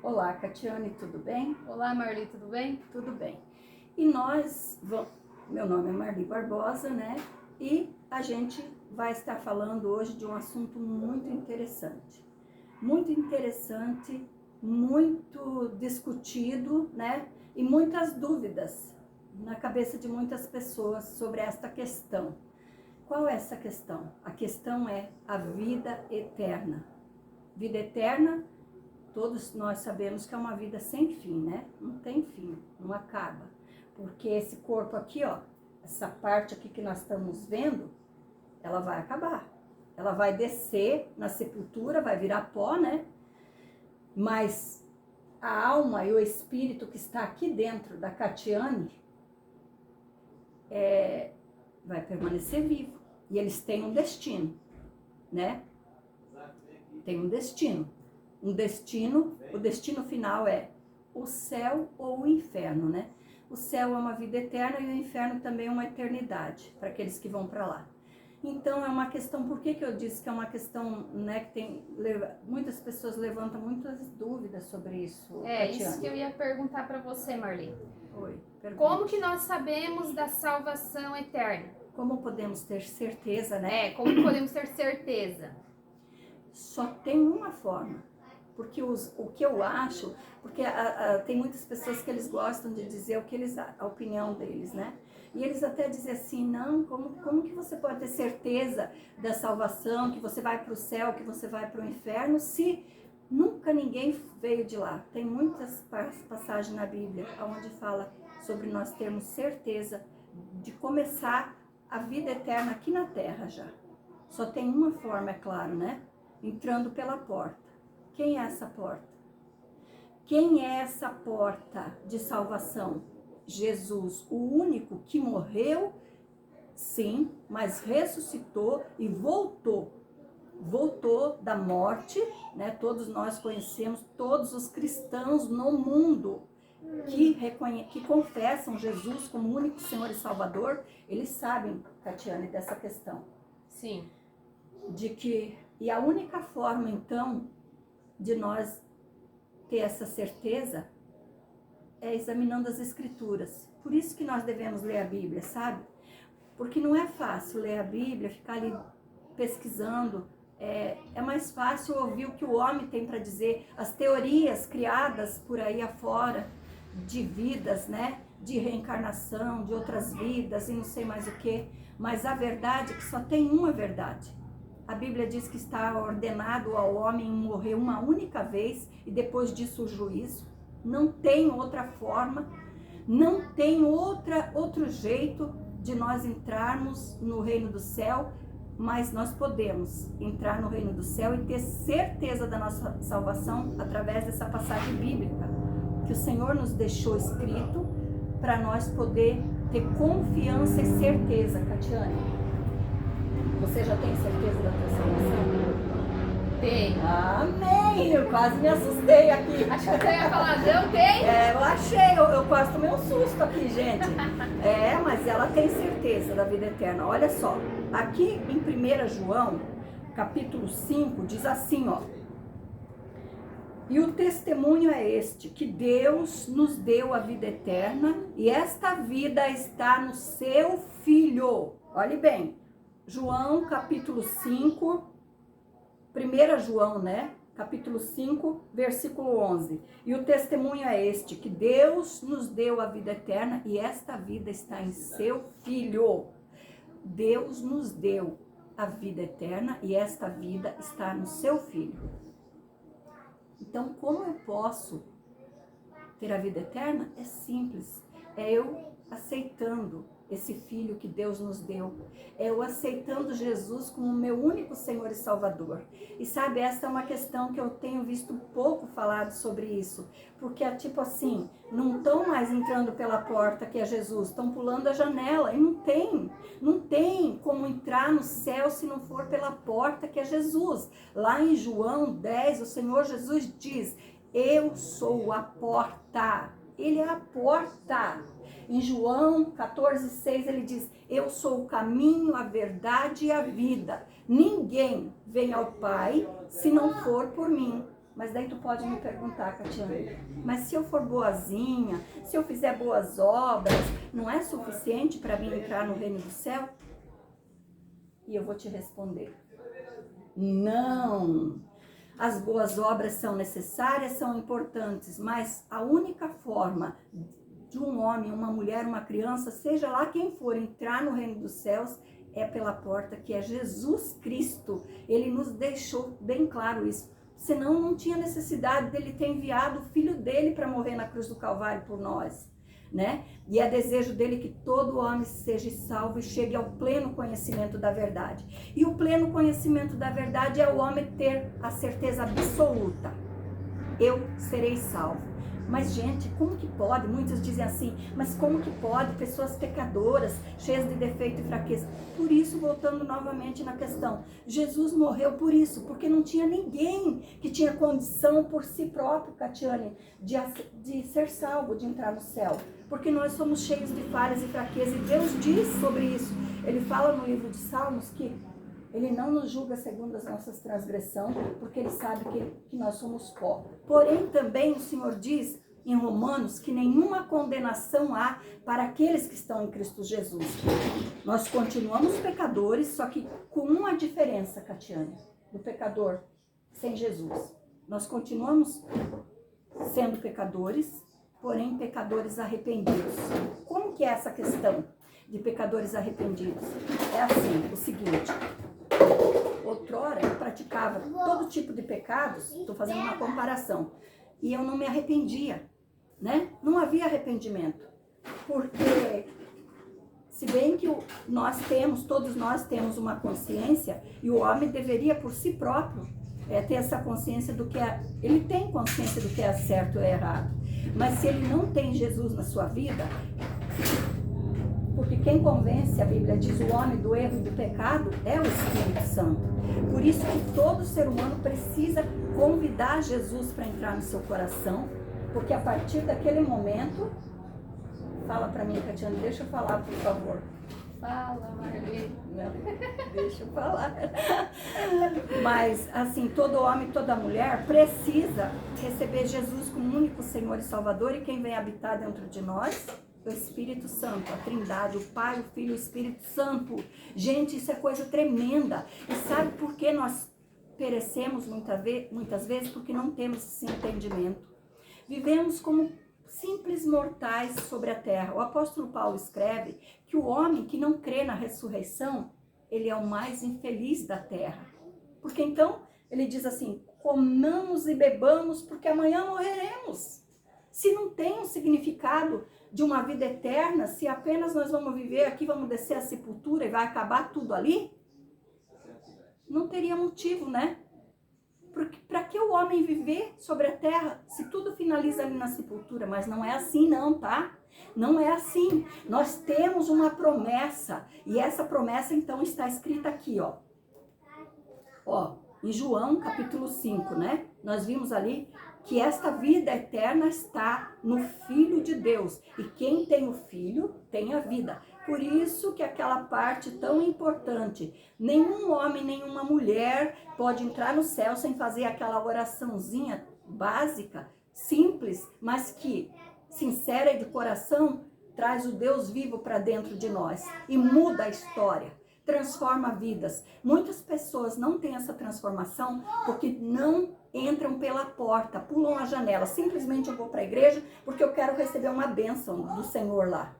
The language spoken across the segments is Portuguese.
Olá, Catiane, tudo bem? Olá, Marli, tudo bem? Tudo bem. E meu nome é Marli Barbosa, né? E a gente vai estar falando hoje de um assunto muito interessante. Muito discutido, né? E muitas dúvidas na cabeça de muitas pessoas sobre esta questão. Qual é essa questão? A questão é a vida eterna. Vida eterna, todos nós sabemos que é uma vida sem fim, né? Não tem fim, não acaba. Porque esse corpo aqui, ó, essa parte aqui que nós estamos vendo, ela vai acabar. Ela vai descer na sepultura, vai virar pó, né? Mas a alma e o espírito que está aqui dentro da Catiane vai permanecer vivo. E eles têm um destino, né? Tem um destino. O destino final é o céu ou o inferno, né? O céu é uma vida eterna e o inferno também é uma eternidade, para aqueles que vão para lá. Então é uma questão, por que eu disse que é uma questão, né, que muitas pessoas levantam muitas dúvidas sobre isso, É, Tatiana. isso que eu ia perguntar para você, Marli. Oi, pergunte. Como que nós sabemos da salvação eterna? Como podemos ter certeza, né? Como podemos ter certeza? Só tem uma forma. Porque o que eu acho, porque tem muitas pessoas que eles gostam de dizer a opinião deles, né? E eles até dizem assim, não, como que você pode ter certeza da salvação, que você vai para o céu, que você vai para o inferno, se nunca ninguém veio de lá? Tem muitas passagens na Bíblia onde fala sobre nós termos certeza de começar a vida eterna aqui na Terra já. Só tem uma forma, é claro, né? Entrando pela porta. Quem é essa porta? Quem é essa porta de salvação? Jesus, o único que morreu, sim, mas ressuscitou e voltou. Voltou da morte, né? Todos nós conhecemos, todos os cristãos no mundo que confessam Jesus como único Senhor e Salvador, eles sabem, Catiane, dessa questão. Sim. E a única forma, então, de nós ter essa certeza é examinando as Escrituras. Por isso que nós devemos ler a Bíblia, sabe? Porque não é fácil ler a Bíblia, ficar ali pesquisando. É mais fácil ouvir o que o homem tem para dizer, as teorias criadas por aí afora, de vidas, né? De reencarnação, de outras vidas e não sei mais o que. Mas a verdade é que só tem uma verdade. A Bíblia diz que está ordenado ao homem morrer uma única vez e depois disso o juízo. Não tem outra forma, não tem outro jeito de nós entrarmos no reino do céu, mas nós podemos entrar no reino do céu e ter certeza da nossa salvação através dessa passagem bíblica que o Senhor nos deixou escrito para nós poder ter confiança e certeza, Catiane. Você já tem certeza da tua salvação? Tem. Amém! Eu quase me assustei aqui. Acho que você ia falar, não tem? Eu achei, eu quase tomei um susto aqui, gente. Mas ela tem certeza da vida eterna. Olha só, aqui em 1 João, capítulo 5, diz assim, ó. E o testemunho é este, que Deus nos deu a vida eterna e esta vida está no seu Filho. Olhe bem. João, capítulo 5, 1 João, né? Capítulo 5, versículo 11. E o testemunho é este, que Deus nos deu a vida eterna e esta vida está em seu Filho. Deus nos deu a vida eterna e esta vida está no seu Filho. Então, como eu posso ter a vida eterna? É simples, é eu aceitando esse Filho que Deus nos deu, é eu aceitando Jesus como meu único Senhor e Salvador. E sabe, essa é uma questão que eu tenho visto pouco falado sobre isso, porque é tipo assim, não estão mais entrando pela porta que é Jesus, estão pulando a janela, e não tem como entrar no céu se não for pela porta que é Jesus. Lá em João 10, o Senhor Jesus diz, eu sou a porta, Ele é a porta. Em João 14,6 ele diz, eu sou o caminho, a verdade e a vida. Ninguém vem ao Pai se não for por mim. Mas daí tu pode me perguntar, Catiane, mas se eu for boazinha, se eu fizer boas obras, não é suficiente para mim entrar no reino do céu? E eu vou te responder, não. As boas obras são necessárias, são importantes, mas a única forma de um homem, uma mulher, uma criança, seja lá quem for, entrar no reino dos céus, é pela porta que é Jesus Cristo. Ele nos deixou bem claro isso. Senão não tinha necessidade dele ter enviado o filho dele para morrer na cruz do Calvário por nós, né? E é desejo dele que todo homem seja salvo e chegue ao pleno conhecimento da verdade. E o pleno conhecimento da verdade é o homem ter a certeza absoluta: eu serei salvo. Mas, gente, como que pode? Muitos dizem assim, mas como que pode? Pessoas pecadoras, cheias de defeito e fraqueza. Por isso, voltando novamente na questão, Jesus morreu por isso, porque não tinha ninguém que tinha condição por si próprio, Catiane, de ser salvo, de entrar no céu. Porque nós somos cheios de falhas e fraquezas, e Deus diz sobre isso. Ele fala no livro de Salmos que Ele não nos julga segundo as nossas transgressões, porque Ele sabe que nós somos pó. Porém, também o Senhor diz em Romanos que nenhuma condenação há para aqueles que estão em Cristo Jesus. Nós continuamos pecadores, só que com uma diferença, Catiane, do pecador sem Jesus. Nós continuamos sendo pecadores, porém pecadores arrependidos. Como que é essa questão de pecadores arrependidos? É assim, o seguinte: outrora eu praticava todo tipo de pecados, estou fazendo uma comparação, e eu não me arrependia, né? Não havia arrependimento, porque se bem que todos nós temos uma consciência, e o homem deveria por si próprio ter essa consciência do que é, ele tem consciência do que é certo ou errado, mas se ele não tem Jesus na sua vida, porque quem convence, a Bíblia diz, o homem do erro e do pecado é o Espírito Santo. Por isso que todo ser humano precisa convidar Jesus para entrar no seu coração, porque a partir daquele momento, fala para mim, Catiane, deixa eu falar, por favor. Fala, Marlene. Não, deixa eu falar. Mas, assim, todo homem, toda mulher precisa receber Jesus como único Senhor e Salvador, e quem vem habitar dentro de nós? O Espírito Santo, a Trindade, o Pai, o Filho e o Espírito Santo. Gente, isso é coisa tremenda. E sabe por que nós perecemos muitas vezes? Porque não temos esse entendimento. Vivemos como simples mortais sobre a terra. O apóstolo Paulo escreve que o homem que não crê na ressurreição, ele é o mais infeliz da terra. Porque então, ele diz assim, comamos e bebamos porque amanhã morreremos. Se não tem um significado de uma vida eterna, se apenas nós vamos viver aqui, vamos descer a sepultura e vai acabar tudo ali, não teria motivo, né? Para que o homem viver sobre a terra se tudo finaliza ali na sepultura? Mas não é assim não, tá? Não é assim. Nós temos uma promessa, e essa promessa então está escrita aqui, ó. Ó, em João capítulo 5, né? Nós vimos ali que esta vida eterna está no Filho de Deus. E quem tem o Filho, tem a vida. Por isso que aquela parte tão importante, nenhum homem, nenhuma mulher pode entrar no céu sem fazer aquela oraçãozinha básica, simples, mas que, sincera e de coração, traz o Deus vivo para dentro de nós e muda a história, transforma vidas. Muitas pessoas não têm essa transformação porque não entram pela porta, pulam a janela. Simplesmente eu vou para a igreja porque eu quero receber uma bênção do Senhor lá.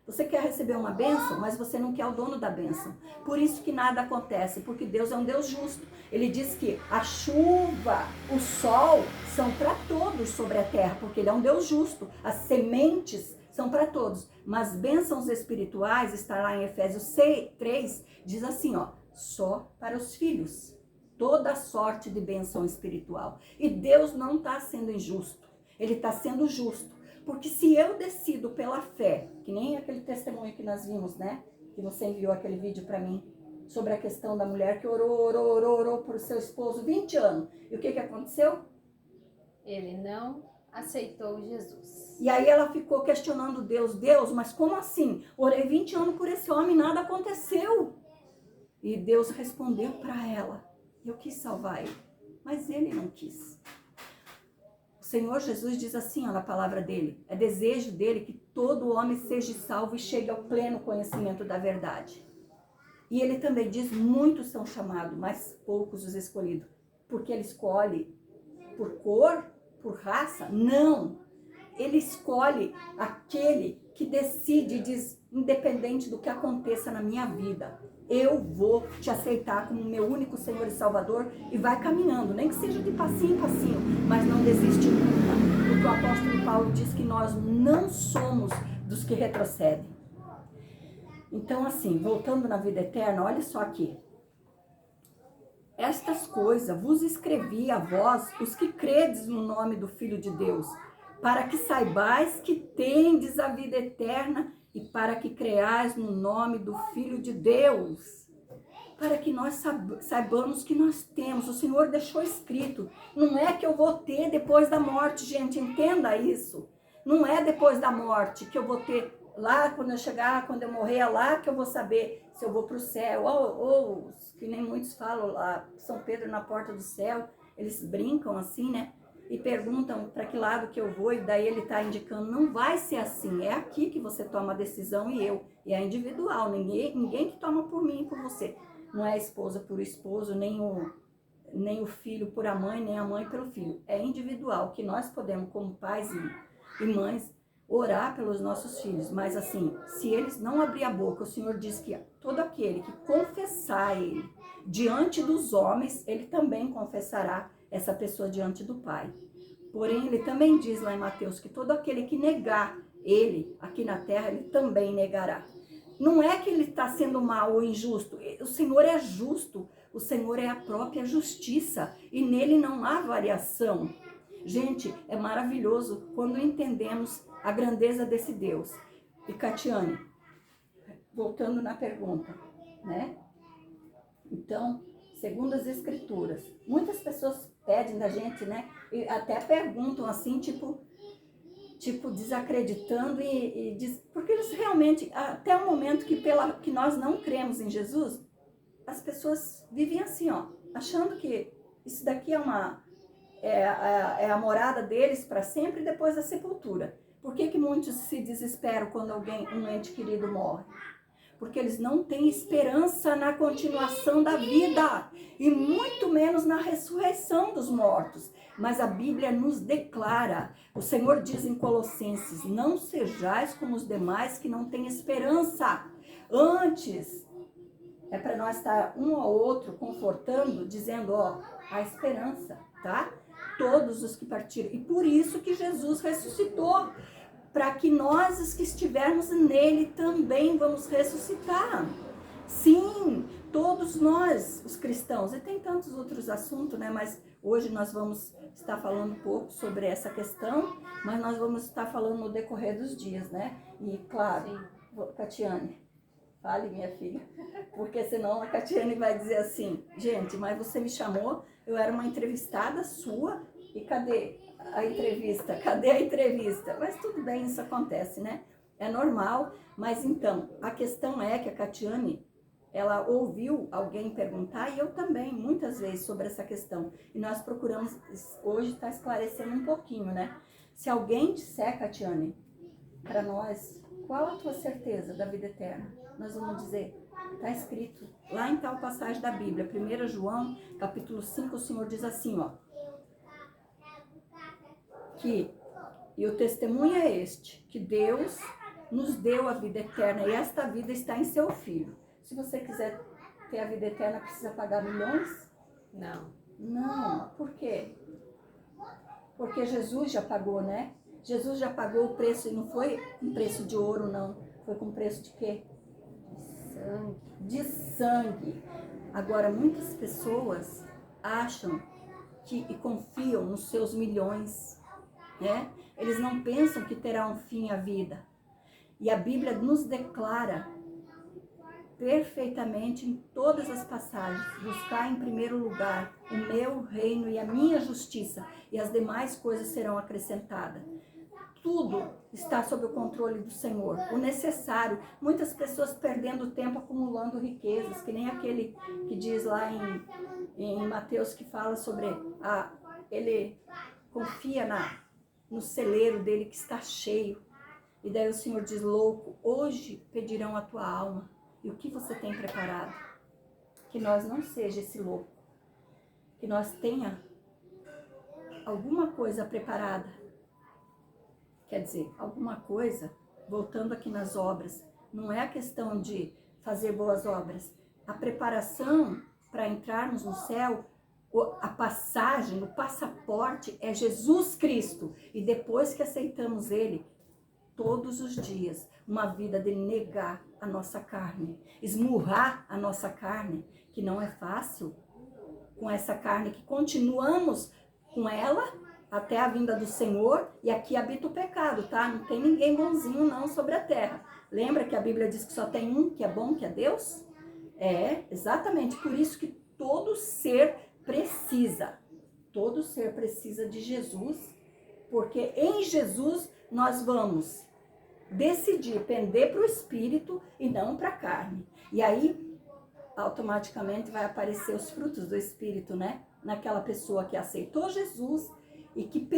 Você quer receber uma bênção, mas você não quer o dono da bênção. Por isso que nada acontece, porque Deus é um Deus justo. Ele diz que a chuva, o sol são para todos sobre a terra, porque Ele é um Deus justo. As sementes são para todos, mas bênçãos espirituais, está lá em Efésios 3, diz assim, ó, só para os filhos. Toda sorte de bênção espiritual. E Deus não está sendo injusto, Ele está sendo justo. Porque se eu decido pela fé, que nem aquele testemunho que nós vimos, né? Que você enviou aquele vídeo para mim, sobre a questão da mulher que orou por seu esposo 20 anos. E o que aconteceu? Ele não aceitou Jesus. E aí ela ficou questionando Deus, mas como assim? Orei 20 anos por esse homem e nada aconteceu. E Deus respondeu para ela, eu quis salvar ele, mas ele não quis. Senhor Jesus diz assim, ó, na palavra dele, é desejo dele que todo homem seja salvo e chegue ao pleno conhecimento da verdade. E ele também diz, muitos são chamados, mas poucos os escolhidos. Porque ele escolhe por cor, por raça? Não. Ele escolhe aquele que decide, diz, independente do que aconteça na minha vida, eu vou te aceitar como meu único Senhor e Salvador, e vai caminhando, nem que seja de passinho em passinho, mas não desiste nunca. Porque o apóstolo Paulo diz que nós não somos dos que retrocedem. Então, assim, voltando na vida eterna, olha só aqui. Estas coisas vos escrevi a vós, os que credes no nome do Filho de Deus, para que saibais que tendes a vida eterna e para que creais no nome do Filho de Deus. Para que nós saibamos que nós temos, o Senhor deixou escrito. Não é que eu vou ter depois da morte, gente, entenda isso. Não é depois da morte que eu vou ter lá, quando eu chegar, quando eu morrer, é lá que eu vou saber se eu vou para o céu. Ou, que nem muitos falam lá, São Pedro na porta do céu, eles brincam assim, né? E perguntam para que lado que eu vou, e daí ele está indicando, não vai ser assim, é aqui que você toma a decisão e eu. E é individual, ninguém que toma por mim e por você. Não é a esposa por esposo, nem o filho por a mãe, nem a mãe pelo filho. É individual, que nós podemos, como pais e mães, orar pelos nossos filhos. Mas assim, se eles não abrir a boca, o Senhor diz que todo aquele que confessar ele diante dos homens, ele também confessará essa pessoa diante do Pai. Porém, ele também diz lá em Mateus que todo aquele que negar ele aqui na terra, ele também negará. Não é que ele está sendo mal ou injusto, o Senhor é justo, o Senhor é a própria justiça e nele não há variação. Gente, é maravilhoso quando entendemos a grandeza desse Deus. E Catiane, voltando na pergunta, né? Então, segundo as Escrituras, muitas pessoas pedem da gente, né? E até perguntam assim, tipo desacreditando e diz, porque eles realmente, até o momento que nós não cremos em Jesus, as pessoas vivem assim, ó, achando que isso daqui é a morada deles para sempre depois da sepultura. Por que muitos se desesperam quando um ente querido morre? Porque eles não têm esperança na continuação da vida e muito menos na ressurreição dos mortos. Mas a Bíblia nos declara, o Senhor diz em Colossenses, não sejais como os demais que não têm esperança. Antes, é para nós estar um ao outro confortando, dizendo, ó, a esperança, tá? Todos os que partiram. E por isso que Jesus ressuscitou, para que nós, os que estivermos nele, também vamos ressuscitar. Sim, todos nós, os cristãos. E tem tantos outros assuntos, né? Mas hoje nós vamos estar falando um pouco sobre essa questão, mas nós vamos estar falando no decorrer dos dias, né? E claro, Catiane, fale, minha filha, porque senão a Catiane vai dizer assim, gente, mas você me chamou, eu era uma entrevistada sua, e cadê a entrevista? Cadê a entrevista? Mas tudo bem, isso acontece, né? É normal, mas então, a questão é que a Catiane, ela ouviu alguém perguntar, e eu também, muitas vezes, sobre essa questão. E nós procuramos, hoje está esclarecendo um pouquinho, né? Se alguém disser, Catiane, para nós, qual a tua certeza da vida eterna? Nós vamos dizer, está escrito lá em tal passagem da Bíblia, 1 João, capítulo 5, o Senhor diz assim, ó, e o testemunho é este, que Deus nos deu a vida eterna, e esta vida está em seu Filho. Se você quiser ter a vida eterna, precisa pagar milhões? Não. Não, por quê? Porque Jesus já pagou, né? Jesus já pagou o preço, e não foi um preço de ouro, não. Foi com preço de quê? De sangue. De sangue. Agora, muitas pessoas acham e confiam nos seus milhões, né? Eles não pensam que terá um fim a vida. E a Bíblia nos declara perfeitamente em todas as passagens, buscar em primeiro lugar o meu reino e a minha justiça, e as demais coisas serão acrescentadas. Tudo está sob o controle do Senhor, o necessário. Muitas pessoas perdendo tempo acumulando riquezas, que nem aquele que diz lá em Mateus, que fala sobre ele confia no celeiro dele que está cheio. E daí o Senhor diz, louco, hoje pedirão a tua alma. E o que você tem preparado? Que nós não seja esse louco. Que nós tenha alguma coisa preparada. Quer dizer, alguma coisa, voltando aqui nas obras, não é a questão de fazer boas obras. A preparação para entrarmos no céu, a passagem, o passaporte é Jesus Cristo. E depois que aceitamos Ele, todos os dias, uma vida de negar a nossa carne, esmurrar a nossa carne, que não é fácil, com essa carne que continuamos com ela até a vinda do Senhor, e aqui habita o pecado, tá? Não tem ninguém bonzinho não sobre a terra. Lembra que a Bíblia diz que só tem um que é bom, que é Deus? É, exatamente, por isso que todo ser precisa de Jesus, porque em Jesus nós vamos decidir pender para o Espírito e não para a carne. E aí, automaticamente vai aparecer os frutos do Espírito, né? Naquela pessoa que aceitou Jesus e que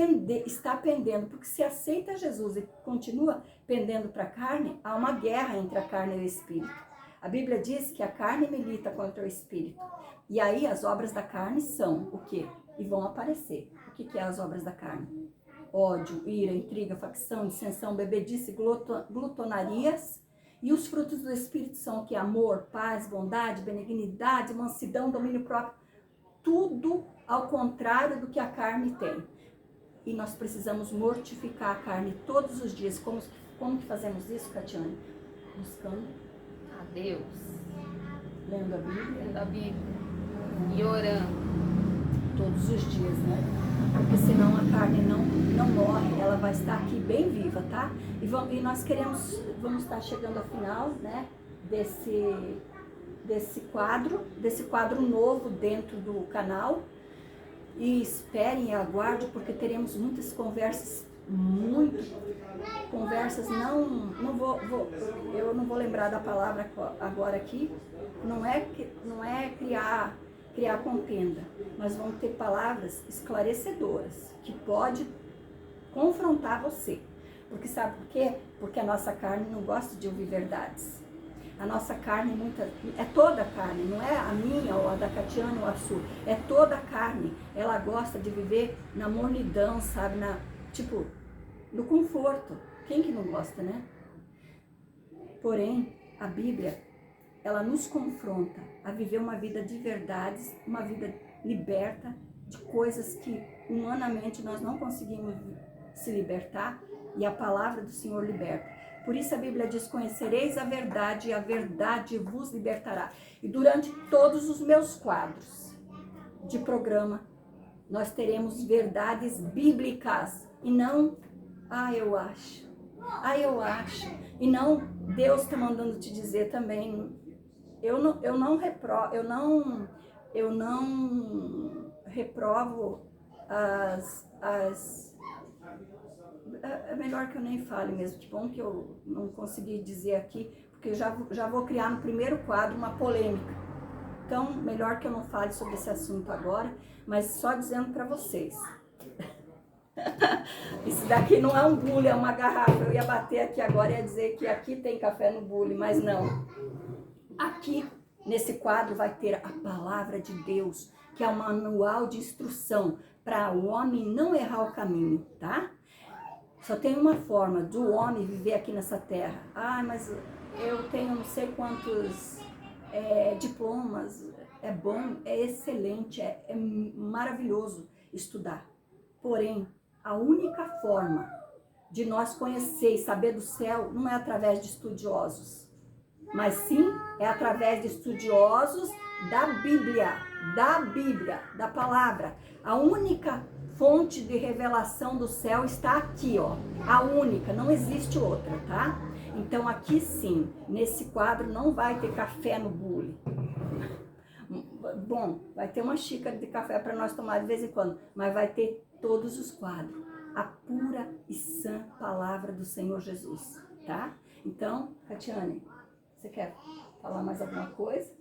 está pendendo, porque se aceita Jesus e continua pendendo para a carne, há uma guerra entre a carne e o Espírito. A Bíblia diz que a carne milita contra o Espírito. E aí as obras da carne são o quê? E vão aparecer. O que é as obras da carne? Ódio, ira, intriga, facção, dissensão, bebedice, glutonarias. E os frutos do Espírito são o que? Amor, paz, bondade, benignidade, mansidão, domínio próprio. Tudo ao contrário do que a carne tem. E nós precisamos mortificar a carne todos os dias. Como que fazemos isso, Catiane? Buscando A Deus. Lendo a Bíblia. Lendo a Bíblia. E orando. Todos os dias, né? Porque senão a carne não morre, ela vai estar aqui bem viva, tá? E nós vamos estar chegando ao final, né? Desse quadro novo dentro do canal. E esperem e aguardem, porque teremos muitas conversas, eu não vou lembrar da palavra agora aqui, não é criar contenda, mas vão ter palavras esclarecedoras, que pode confrontar você. Porque sabe por quê? Porque a nossa carne não gosta de ouvir verdades. A nossa carne, é toda a carne, não é a minha ou a da Catiane ou a sua, é toda a carne. Ela gosta de viver na mornidão, sabe? No conforto. Quem que não gosta, né? Porém, a Bíblia, ela nos confronta a viver uma vida de verdades, uma vida liberta de coisas que humanamente nós não conseguimos se libertar, e a palavra do Senhor liberta. Por isso a Bíblia diz, conhecereis a verdade e a verdade vos libertará. E durante todos os meus quadros de programa, nós teremos verdades bíblicas e não, eu acho. E não, Deus está mandando te dizer também, eu não reprovo é melhor que eu nem fale mesmo, que bom que eu não consegui dizer aqui, porque eu já vou criar no primeiro quadro uma polêmica. Então, melhor que eu não fale sobre esse assunto agora, mas só dizendo para vocês. Isso daqui não é um bule, é uma garrafa. Eu ia bater aqui agora e ia dizer que aqui tem café no bule, mas não. Aqui, nesse quadro, vai ter a palavra de Deus, que é um manual de instrução para o homem não errar o caminho, tá? Só tem uma forma do homem viver aqui nessa terra. Mas eu tenho não sei quantos diplomas. É bom, é excelente, é maravilhoso estudar. Porém, a única forma de nós conhecer e saber do céu não é através de estudiosos, mas sim é através de estudiosos da Bíblia, da palavra. A única fonte de revelação do céu está aqui, ó. A única, não existe outra, tá? Então aqui sim, nesse quadro não vai ter café no bule. Bom, vai ter uma xícara de café para nós tomar de vez em quando, mas vai ter todos os quadros. A pura e sã palavra do Senhor Jesus, tá? Então, Catiane, você quer falar mais alguma coisa?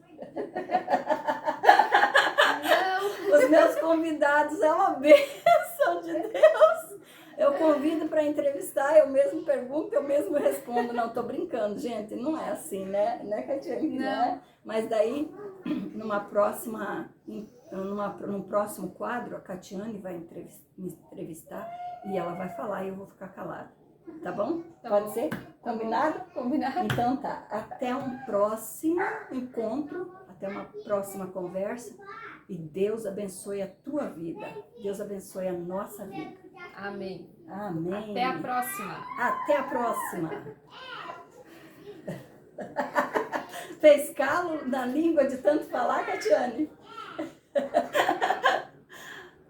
Não. Os meus convidados é uma bênção. bênção de Deus. Eu convido para entrevistar, eu mesmo pergunto, eu mesmo respondo. Não, tô brincando, gente, não é assim, né? Né, Catiane? Não. Né? Mas daí, num próximo quadro, a Catiane vai me entrevistar e ela vai falar e eu vou ficar calada. Tá bom? Tá Pode bom. ser? Tá Combinado? bom. Combinado. Então tá. Até um próximo encontro, até uma próxima conversa. E Deus abençoe a tua vida. Deus abençoe a nossa vida. Amém. Amém. Até a próxima. Até a próxima. Fez calo na língua de tanto falar, Catiane?